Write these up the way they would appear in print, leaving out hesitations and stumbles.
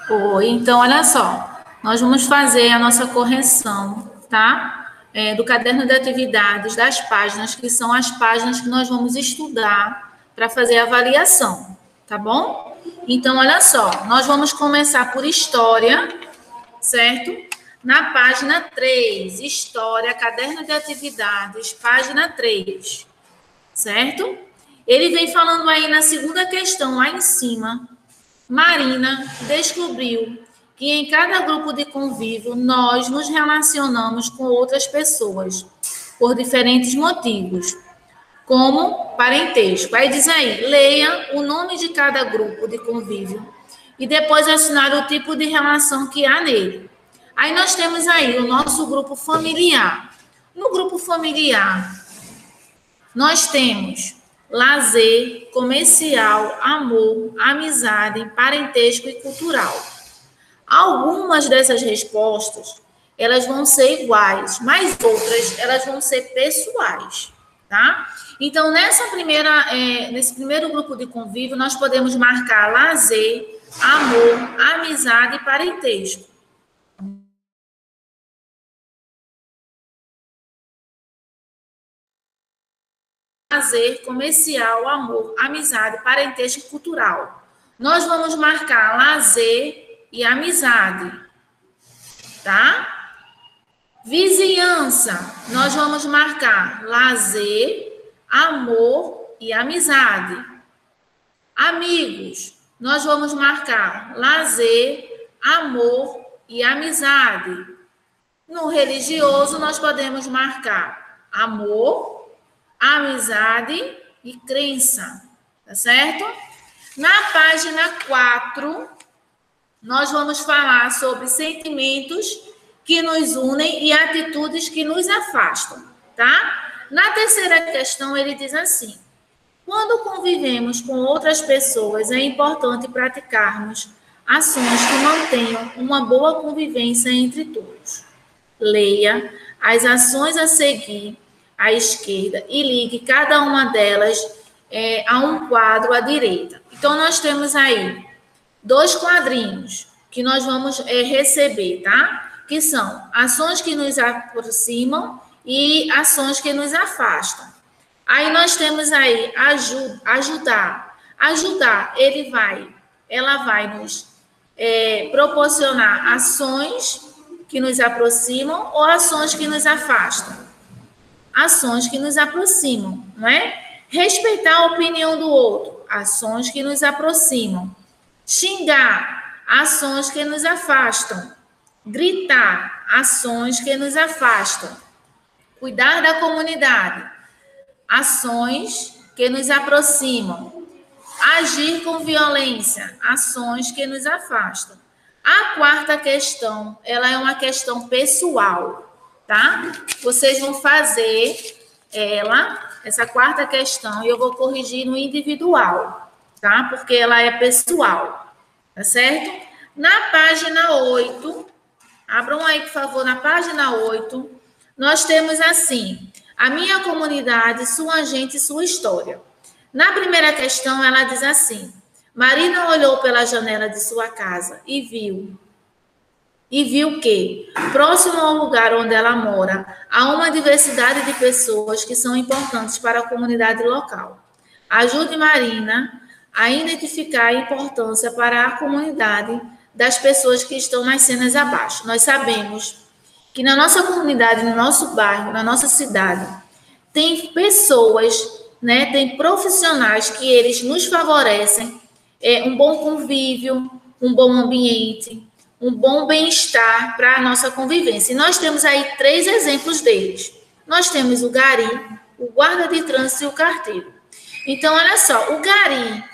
Oi, então, olha só, nós vamos fazer a nossa correção, tá? Do caderno de atividades, das páginas, que são as páginas que nós vamos estudar para fazer a avaliação, tá bom? Então, olha só, nós vamos começar por história, certo? Na página 3, história, caderno de atividades, página 3, certo? Ele vem falando aí na segunda questão, lá em cima. Marina descobriu que em cada grupo de convívio nós nos relacionamos com outras pessoas por diferentes motivos, como parentesco. Aí diz aí, leia o nome de cada grupo de convívio e depois assinar o tipo de relação que há nele. Aí nós temos aí o nosso grupo familiar. No grupo familiar, nós temos lazer, comercial, amor, amizade, parentesco e cultural. Algumas dessas respostas, elas vão ser iguais, mas outras, elas vão ser pessoais, tá? Então, nesse primeiro grupo de convívio, nós podemos marcar lazer, amor, amizade e parentesco. Lazer, comercial, amor, amizade, parentesco e cultural. Nós vamos marcar lazer e amizade, tá? Vizinhança, nós vamos marcar lazer, amor e amizade. Amigos, nós vamos marcar lazer, amor e amizade. No religioso, nós podemos marcar amor, amizade e crença, tá certo? Na página 4, nós vamos falar sobre sentimentos que nos unem e atitudes que nos afastam, tá? Na terceira questão, ele diz assim: quando convivemos com outras pessoas, é importante praticarmos ações que mantenham uma boa convivência entre todos. Leia as ações a seguir à esquerda e ligue cada uma delas a um quadro à direita. Então, nós temos aí 2 quadrinhos que nós vamos receber, tá? Que são ações que nos aproximam e ações que nos afastam. Aí nós temos aí ajudar. Ajudar, ela vai nos proporcionar ações que nos aproximam ou ações que nos afastam. Ações que nos aproximam, não é? Respeitar a opinião do outro, ações que nos aproximam. Xingar, ações que nos afastam. Gritar, ações que nos afastam. Cuidar da comunidade, ações que nos aproximam. Agir com violência, ações que nos afastam. A quarta questão, ela é uma questão pessoal, tá? Vocês vão fazer essa quarta questão, e eu vou corrigir no individual, tá? Porque ela é pessoal, tá certo? Na página 8, abram aí, por favor, na página 8, nós temos assim: a minha comunidade, sua gente e sua história. Na primeira questão, ela diz assim: Marina olhou pela janela de sua casa e viu que, próximo ao lugar onde ela mora, há uma diversidade de pessoas que são importantes para a comunidade local. Ajude Marina a identificar a importância para a comunidade das pessoas que estão nas cenas abaixo. Nós sabemos que na nossa comunidade, no nosso bairro, na nossa cidade, tem pessoas, né, tem profissionais que eles nos favorecem um bom convívio, um bom ambiente, um bom bem-estar para a nossa convivência. E nós temos aí 3 exemplos deles. Nós temos o gari, o guarda de trânsito e o carteiro. Então, olha só, o gari,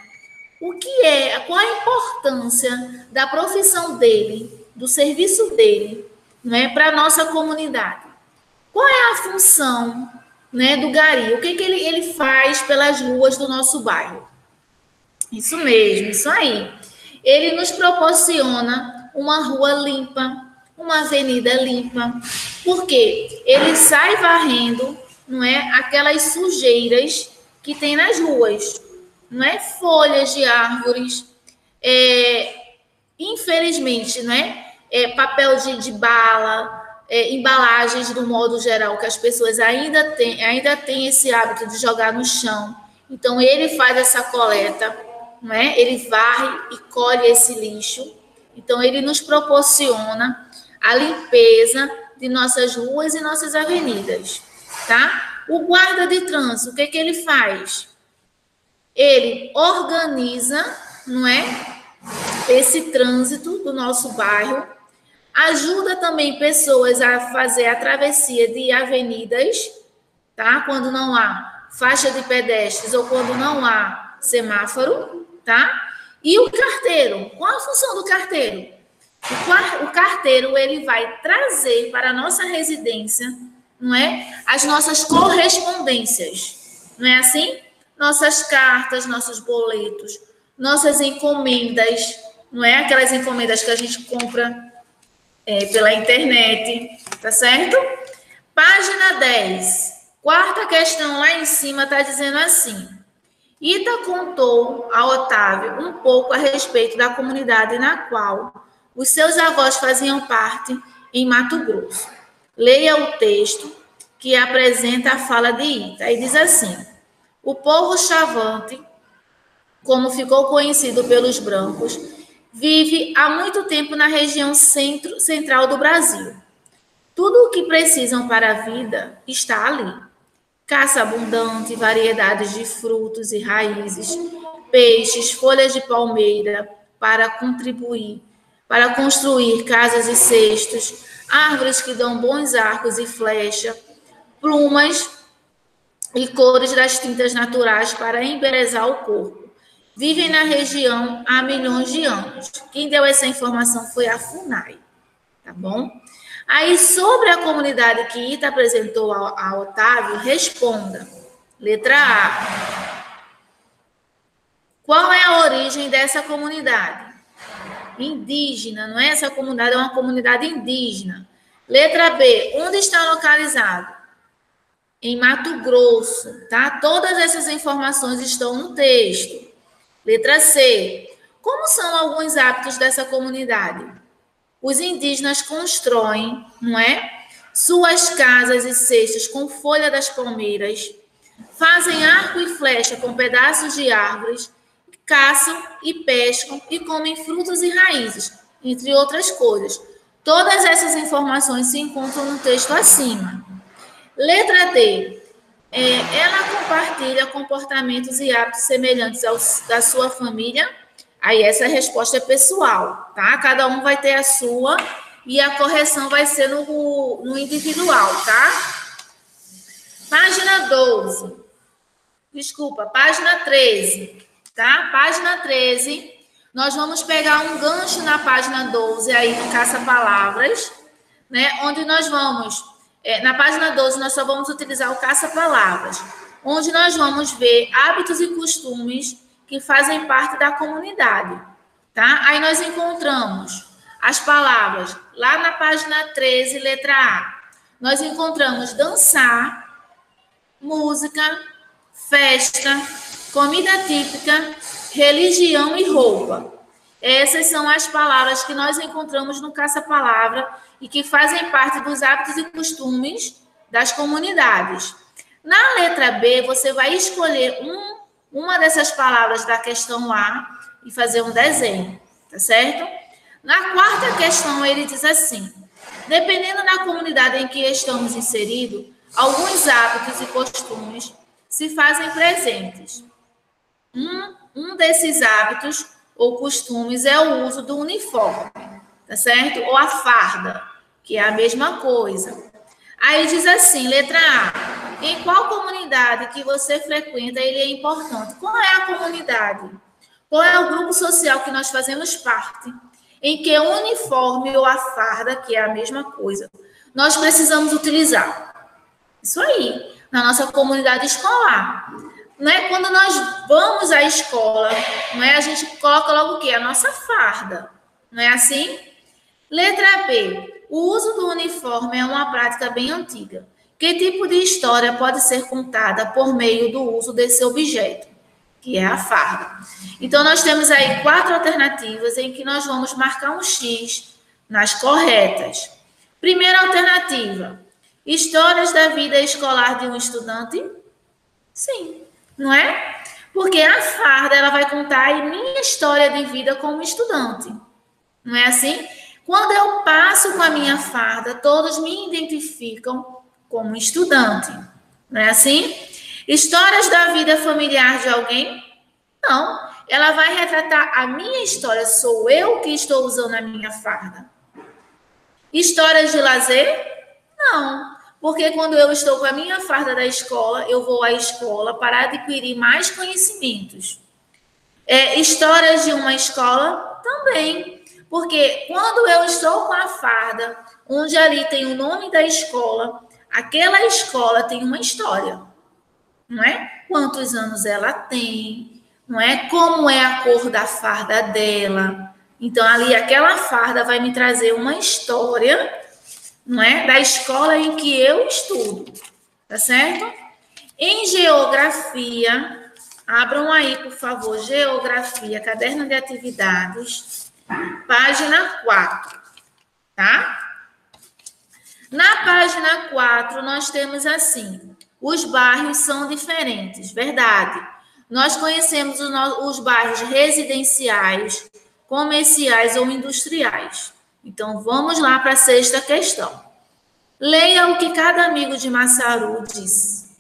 qual a importância da profissão dele, do serviço dele, né, para a nossa comunidade? Qual é a função, né, do gari? O que ele faz pelas ruas do nosso bairro? Isso mesmo, isso aí. Ele nos proporciona uma rua limpa, uma avenida limpa, porque ele sai varrendo, não é, aquelas sujeiras que tem nas ruas, não é, folhas de árvores, infelizmente, né? Papel de bala, embalagens do modo geral, que as pessoas ainda têm esse hábito de jogar no chão. Então, ele faz essa coleta, né? Ele varre e colhe esse lixo. Então, ele nos proporciona a limpeza de nossas ruas e nossas avenidas, tá? O guarda de trânsito, o que ele faz? Ele organiza, não é? Esse trânsito do nosso bairro, ajuda também pessoas a fazer a travessia de avenidas, tá? Quando não há faixa de pedestres ou quando não há semáforo, tá? E o carteiro, qual a função do carteiro? O carteiro, ele vai trazer para a nossa residência, não é? As nossas correspondências, não é assim? Nossas cartas, nossos boletos, nossas encomendas, não é? Aquelas encomendas que a gente compra pela internet, tá certo? Página 10. Quarta questão lá em cima está dizendo assim: Ita contou a Otávio um pouco a respeito da comunidade na qual os seus avós faziam parte em Mato Grosso. Leia o texto que apresenta a fala de Ita. E diz assim: o povo Chavante, como ficou conhecido pelos brancos, vive há muito tempo na região central do Brasil. Tudo o que precisam para a vida está ali. Caça abundante, variedades de frutos e raízes, peixes, folhas de palmeira para construir casas e cestos, árvores que dão bons arcos e flecha, plumas e cores das tintas naturais para embelezar o corpo. Vivem na região há milhões de anos. Quem deu essa informação foi a FUNAI, tá bom? Aí, sobre a comunidade que Ita apresentou a Otávio, responda. Letra A. Qual é a origem dessa comunidade? Indígena, não é? Essa comunidade é uma comunidade indígena. Letra B. Onde está localizado? Em Mato Grosso, tá? Todas essas informações estão no texto. Letra C. Como são alguns hábitos dessa comunidade? Os indígenas constroem, não é? Suas casas e cestos com folha das palmeiras, fazem arco e flecha com pedaços de árvores, caçam e pescam e comem frutos e raízes, entre outras coisas. Todas essas informações se encontram no texto acima. Letra D. Ela compartilha comportamentos e hábitos semelhantes aos da sua família. Aí essa resposta é pessoal, tá? Cada um vai ter a sua e a correção vai ser no individual, tá? Página 12. Desculpa, página 13, tá? Página 13, nós vamos pegar um gancho na página 12 aí no caça-palavras, né? Onde nós vamos... na página 12, nós só vamos utilizar o caça-palavras, onde nós vamos ver hábitos e costumes que fazem parte da comunidade, tá? Aí nós encontramos as palavras, lá na página 13, letra A. Nós encontramos dançar, música, festa, comida típica, religião e roupa. Essas são as palavras que nós encontramos no caça-palavra e que fazem parte dos hábitos e costumes das comunidades. Na letra B, você vai escolher uma dessas palavras da questão A e fazer um desenho, tá certo? Na quarta questão, ele diz assim: dependendo da comunidade em que estamos inseridos, alguns hábitos e costumes se fazem presentes. Um desses hábitos ou costumes é o uso do uniforme, tá certo? Ou a farda, que é a mesma coisa. Aí diz assim, letra A. Em qual comunidade que você frequenta ele é importante? Qual é a comunidade? Qual é o grupo social que nós fazemos parte? Em que o uniforme ou a farda, que é a mesma coisa, nós precisamos utilizar. Isso aí, na nossa comunidade escolar. Não é? Quando nós vamos à escola, não é? A gente coloca logo o quê? A nossa farda. Não é assim? Letra B. O uso do uniforme é uma prática bem antiga. Que tipo de história pode ser contada por meio do uso desse objeto? que é a farda. Então, nós temos aí 4 alternativas em que nós vamos marcar um X nas corretas. Primeira alternativa, histórias da vida escolar de um estudante? Sim, não é? Porque a farda, ela vai contar aí minha história de vida como estudante. Não é assim? Quando eu passo com a minha farda, todos me identificam como estudante. Não é assim? Histórias da vida familiar de alguém? Não. Ela vai retratar a minha história. Sou eu que estou usando a minha farda. Histórias de lazer? Não. Porque quando eu estou com a minha farda da escola, eu vou à escola para adquirir mais conhecimentos. Histórias de uma escola? Também. Porque quando eu estou com a farda, onde ali tem o nome da escola, aquela escola tem uma história. Não é? Quantos anos ela tem, não é? Como é a cor da farda dela. Então, ali, aquela farda vai me trazer uma história, não é? Da escola em que eu estudo, tá certo? Em geografia, abram aí, por favor, geografia, caderno de atividades, página 4, tá? Na página 4, nós temos assim, os bairros são diferentes, verdade. Nós conhecemos os bairros residenciais, comerciais ou industriais. Então, vamos lá para a 6ª questão. Leia o que cada amigo de Massaru disse.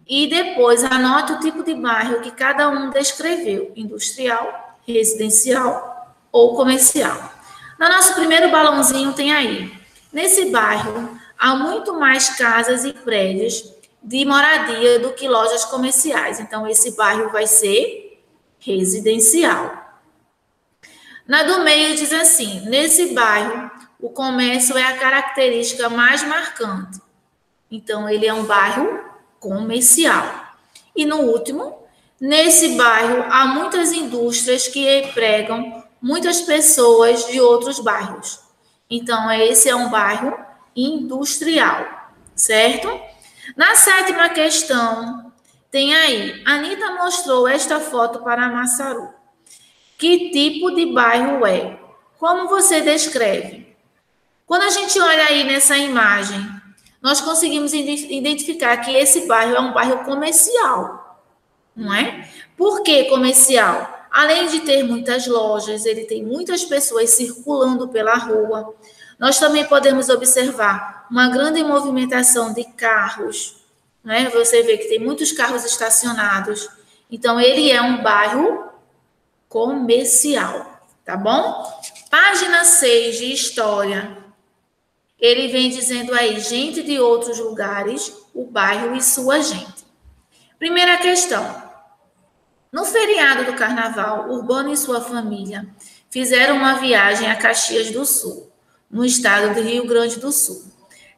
E depois anote o tipo de bairro que cada um descreveu, industrial, residencial ou comercial. No nosso primeiro balãozinho tem aí. Nesse bairro, há muito mais casas e prédios de moradia do que lojas comerciais. Então, esse bairro vai ser residencial. Na do meio diz assim, nesse bairro, o comércio é a característica mais marcante. Então, ele é um bairro comercial. E no último, nesse bairro, há muitas indústrias que empregam muitas pessoas de outros bairros. Então, esse é um bairro industrial, certo? Na 7ª questão, tem aí, Anita mostrou esta foto para Massaru. Que tipo de bairro é? Como você descreve? Quando a gente olha aí nessa imagem, nós conseguimos identificar que esse bairro é um bairro comercial, não é? Por que comercial? Além de ter muitas lojas, ele tem muitas pessoas circulando pela rua. Nós também podemos observar uma grande movimentação de carros, né? Você vê que tem muitos carros estacionados. Então, ele é um bairro comercial, tá bom? Página 6 de História. Ele vem dizendo aí, gente de outros lugares, o bairro e sua gente. Primeira questão. No feriado do Carnaval, Urbano e sua família fizeram uma viagem a Caxias do Sul, no estado do Rio Grande do Sul.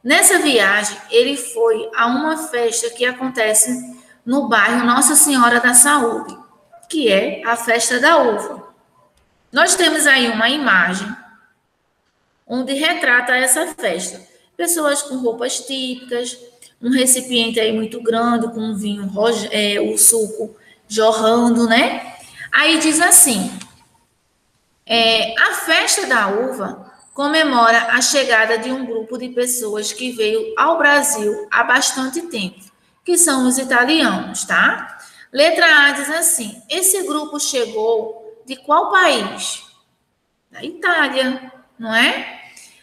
Nessa viagem, ele foi a uma festa que acontece no bairro Nossa Senhora da Saúde, que é a Festa da Uva. Nós temos aí uma imagem onde retrata essa festa. Pessoas com roupas típicas, um recipiente aí muito grande com um vinho, o suco jorrando, né? Aí diz assim, a Festa da Uva comemora a chegada de um grupo de pessoas que veio ao Brasil há bastante tempo, que são os italianos, tá? Letra A diz assim, esse grupo chegou de qual país? Da Itália, não é?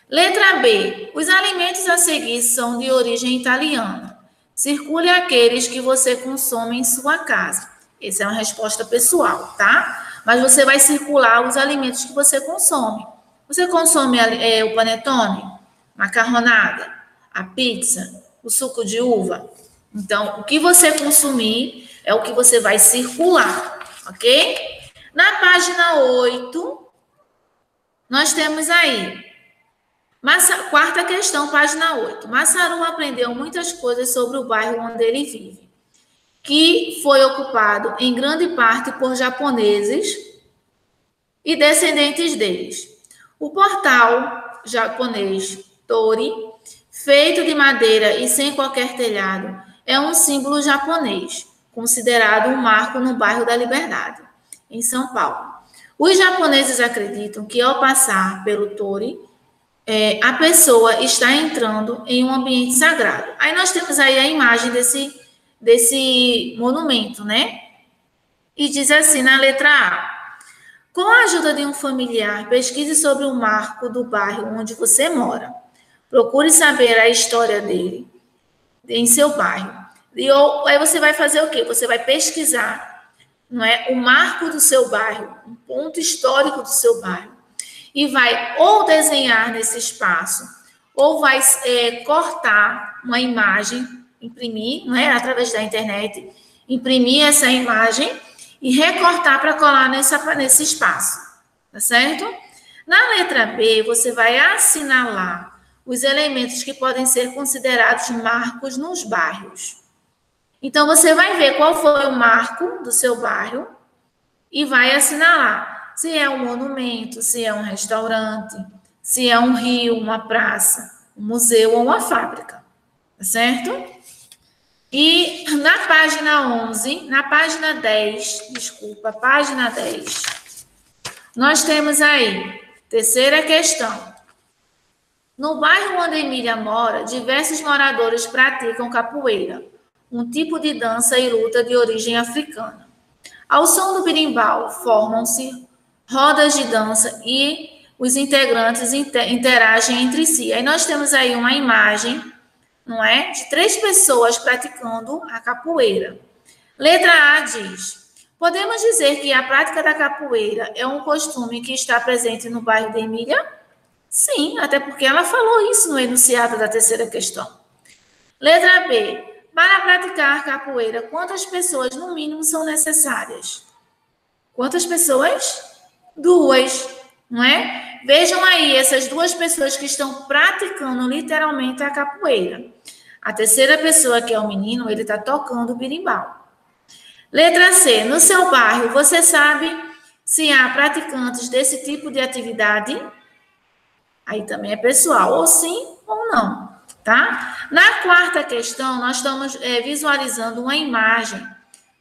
Letra B, os alimentos a seguir são de origem italiana. Circule aqueles que você consome em sua casa. Essa é uma resposta pessoal, tá? Mas você vai circular os alimentos que você consome. Você consome o panetone, macarronada, a pizza, o suco de uva? Então, o que você consumir é o que você vai circular, ok? Na página 8, nós temos aí, 4ª questão, página 8. Massaru aprendeu muitas coisas sobre o bairro onde ele vive, que foi ocupado em grande parte por japoneses e descendentes deles. O portal japonês Tori, feito de madeira e sem qualquer telhado, é um símbolo japonês. considerado um marco no bairro da Liberdade, em São Paulo. Os japoneses acreditam que, ao passar pelo Tori, a pessoa está entrando em um ambiente sagrado. Aí nós temos aí a imagem desse monumento, né? E diz assim na letra A: com a ajuda de um familiar, pesquise sobre o marco do bairro onde você mora. Procure saber a história dele em seu bairro. Aí você vai fazer o quê? Você vai pesquisar, não é, o marco do seu bairro, um ponto histórico do seu bairro, e vai ou desenhar nesse espaço, ou vai cortar uma imagem, imprimir, não é, através da internet, imprimir essa imagem e recortar para colar nesse espaço, tá certo? Na letra B, você vai assinalar os elementos que podem ser considerados marcos nos bairros. Então, você vai ver qual foi o marco do seu bairro e vai assinalar se é um monumento, se é um restaurante, se é um rio, uma praça, um museu ou uma fábrica, tá certo? E na página 11, na página 10, página 10, nós temos aí, terceira questão. No bairro onde Emília mora, diversos moradores praticam capoeira, um tipo de dança e luta de origem africana. Ao som do berimbau, formam-se rodas de dança e os integrantes interagem entre si. Aí nós temos aí uma imagem, não é? De 3 pessoas praticando a capoeira. Letra A diz: podemos dizer que a prática da capoeira é um costume que está presente no bairro de Emília? Sim, até porque ela falou isso no enunciado da terceira questão. Letra B: para praticar capoeira, quantas pessoas no mínimo são necessárias? Quantas pessoas? 2, não é? Vejam aí essas 2 pessoas que estão praticando literalmente a capoeira. A terceira pessoa, que é o menino, ele está tocando o berimbau. Letra C: no seu bairro, você sabe se há praticantes desse tipo de atividade? Aí também é pessoal, ou sim ou não, tá? Na quarta questão, nós estamos visualizando uma imagem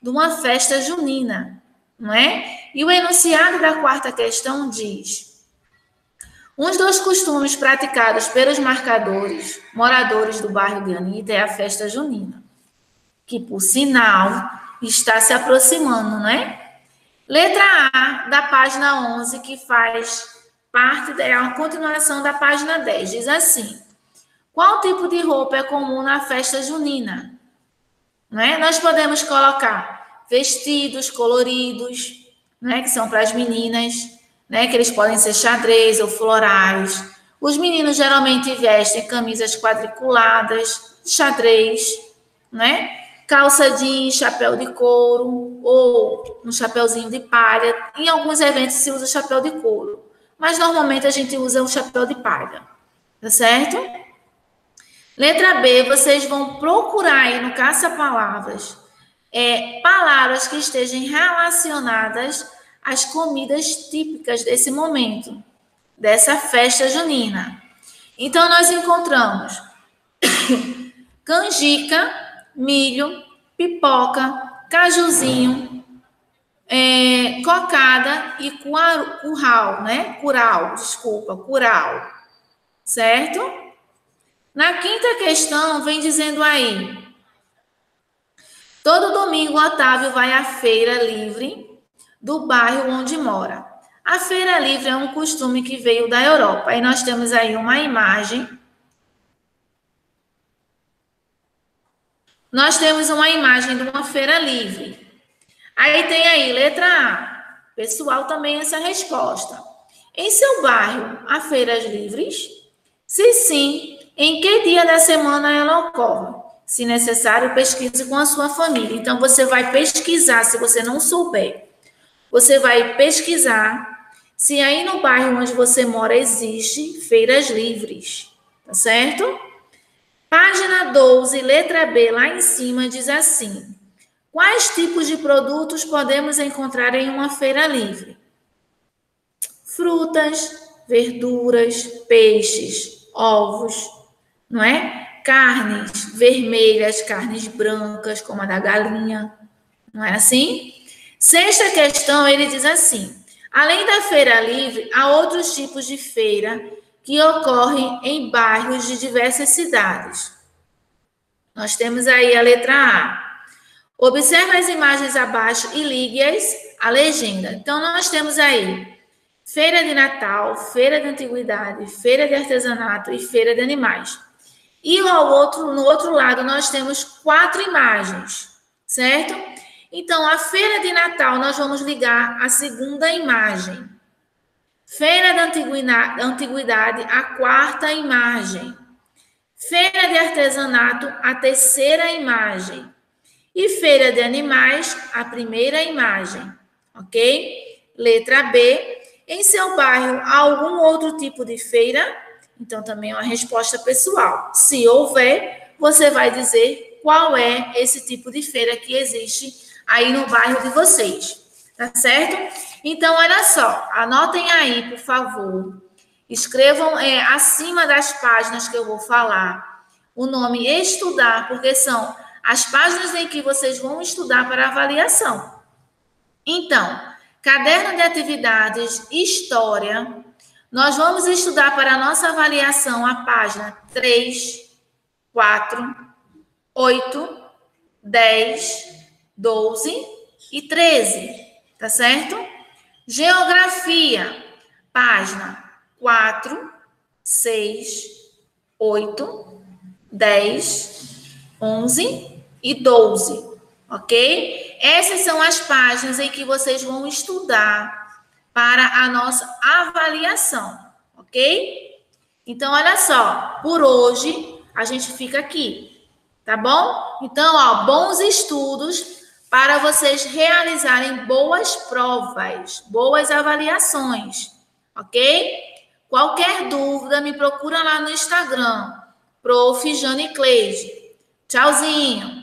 de uma festa junina, não é? E o enunciado da quarta questão diz: um dos costumes praticados pelos moradores do bairro de Anitta, é a festa junina, que, por sinal, está se aproximando, né? Letra A, da página 11, que faz parte da continuação da página 10, diz assim: qual tipo de roupa é comum na festa junina? Né? Nós podemos colocar vestidos coloridos, né, que são para as meninas, né, que eles podem ser xadrez ou florais. Os meninos geralmente vestem camisas quadriculadas, xadrez, né? Calça jeans, chapéu de couro ou um chapéuzinho de palha. Em alguns eventos se usa chapéu de couro, mas normalmente a gente usa um chapéu de palha, tá certo? Letra B, vocês vão procurar aí no caça-palavras palavras que estejam relacionadas às comidas típicas desse momento, dessa festa junina. Então, nós encontramos canjica, milho, pipoca, cajuzinho, cocada e curau, né? Curau, certo? Na quinta questão, vem dizendo aí: todo domingo, Otávio vai à feira livre do bairro onde mora. A feira livre é um costume que veio da Europa. Aí nós temos aí uma imagem. Nós temos uma imagem de uma feira livre. Aí tem aí, letra A. Pessoal, também essa resposta. Em seu bairro, há feiras livres? Se sim, em que dia da semana ela ocorre? Se necessário, pesquise com a sua família. Então, você vai pesquisar, se você não souber. Você vai pesquisar se aí no bairro onde você mora existe feiras livres. Tá certo? Página 12, letra B, lá em cima, diz assim: quais tipos de produtos podemos encontrar em uma feira livre? Frutas, verduras, peixes, ovos, não é? Carnes vermelhas, carnes brancas, como a da galinha, Não é assim? Sexta questão, ele diz assim: além da feira livre, há outros tipos de feira que ocorrem em bairros de diversas cidades. Nós temos aí a letra A. Observe as imagens abaixo e ligue-as à legenda. Então, nós temos aí feira de Natal, feira de antiguidade, feira de artesanato e feira de animais. E no outro lado, nós temos 4 imagens, certo? Então, a feira de Natal, nós vamos ligar a segunda imagem. Feira da antiguidade, a 4ª imagem. Feira de artesanato, a 3ª imagem. E feira de animais, a 1ª imagem. Ok? Letra B. Em seu bairro, há algum outro tipo de feira? Então, também é uma resposta pessoal. Se houver, você vai dizer qual é esse tipo de feira que existe aí no bairro de vocês. Tá certo? Então, olha só. Anotem aí, por favor. Escrevam acima das páginas que eu vou falar o nome estudar, porque são as páginas em que vocês vão estudar para avaliação. Então, caderno de atividades, história, nós vamos estudar para a nossa avaliação a página 3, 4, 8, 10, 12 e 13, tá certo? Geografia, página 4, 6, 8, 10, 11 e 12, ok? Essas são as páginas em que vocês vão estudar para a nossa avaliação, ok? Então, olha só, por hoje a gente fica aqui, tá bom? Então, ó, bons estudos para vocês realizarem boas provas, boas avaliações, ok? Qualquer dúvida, me procura lá no Instagram, Prof. Jane Cleide. Tchauzinho!